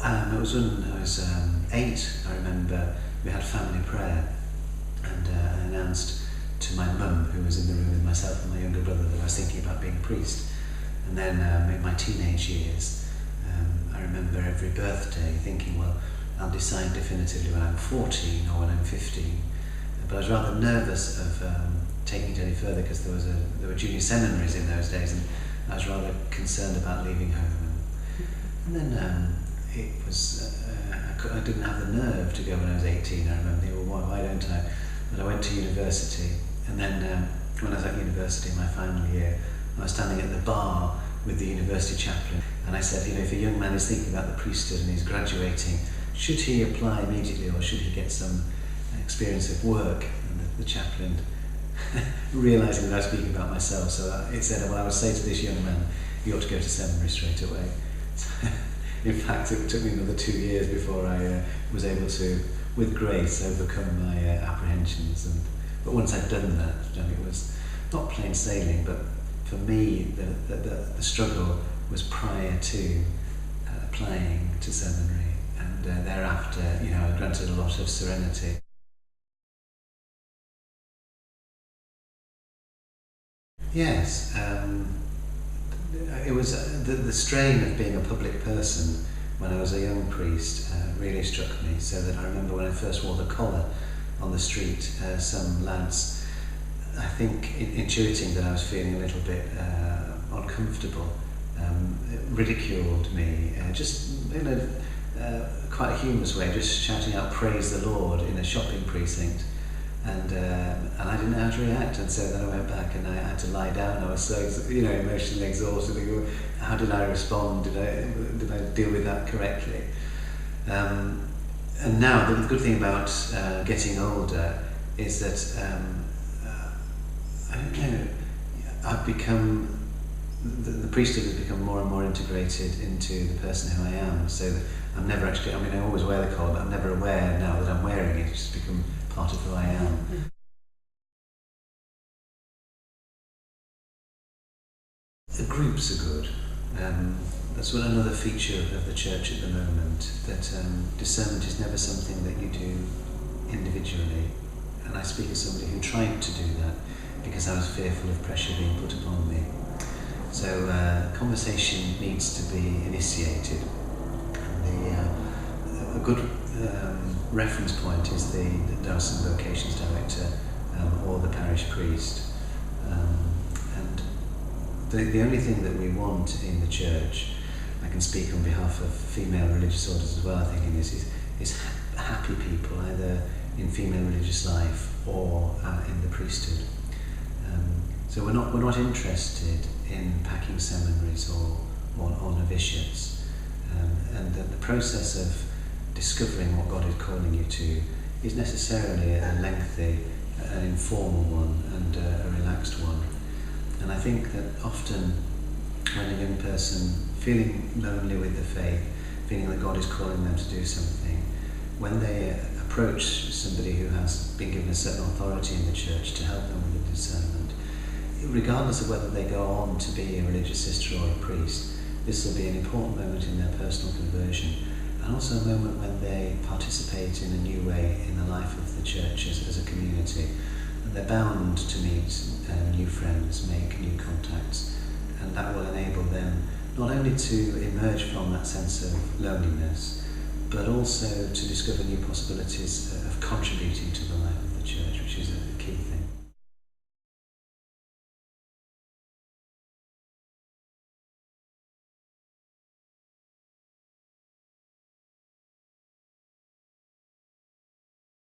it was when I was 8, I remember we had family prayer, and I announced to my mum, who was in the room with myself and my younger brother, that I was thinking about being a priest. And then in my teenage years, I remember every birthday thinking, well, I'll decide definitively when I'm 14 or when I'm 15. But I was rather nervous of taking it any further, because there were junior seminaries in those days, and I was rather concerned about leaving home. And then it was, I didn't have the nerve to go when I was 18. I remember thinking, well, why don't I? But I went to university, and then when I was at university in my final year, I was standing at the bar with the university chaplain, and I said, if a young man is thinking about the priesthood and he's graduating, should he apply immediately, or should he get some experience of work? And the chaplain, realising that I was speaking about myself, so it said, well, I would say to this young man, you ought to go to seminary straight away. In fact, it took me another 2 years before I was able to, with grace, overcome my apprehensions. But once I'd done that, it was not plain sailing, but for me, the struggle was prior to applying to seminary, and thereafter, I granted a lot of serenity. Yes, it was the strain of being a public person when I was a young priest really struck me, so that I remember when I first wore the collar on the street, some lads, I think intuiting that I was feeling a little bit uncomfortable, ridiculed me, just in a quite a humorous way, just shouting out "Praise the Lord" in a shopping precinct. And I didn't know how to react, and so then I went back and I had to lie down. I was so emotionally exhausted. Thinking, how did I respond? Did I deal with that correctly? And now the good thing about getting older is that I don't know. I've become the priesthood has become more and more integrated into the person who I am. So that I'm never actually. I always wear the collar, but I'm never aware now that I'm wearing it. It's just become part of who I am. The groups are good. That's another feature of the church at the moment, that discernment is never something that you do individually. And I speak as somebody who tried to do that because I was fearful of pressure being put upon me. So conversation needs to be initiated. And a good reference point is the Dawson Vocations Director or the parish priest. And the only thing that we want in the church, I can speak on behalf of female religious orders as well, I think, in this is happy people, either in female religious life or in the priesthood. So we're not interested in packing seminaries or novitiates, and the process of discovering what God is calling you to is necessarily a lengthy, an informal one, and a relaxed one. And I think that often when a young person feeling lonely with the faith, feeling that God is calling them to do something, when they approach somebody who has been given a certain authority in the church to help them with the discernment, regardless of whether they go on to be a religious sister or a priest, this will be an important moment in their personal conversion, and also a moment when they participate in a new way in the life of the church as a community. And they're bound to meet new friends, make new contacts, and that will enable them not only to emerge from that sense of loneliness, but also to discover new possibilities of contributing to the life of the church, which is a key thing.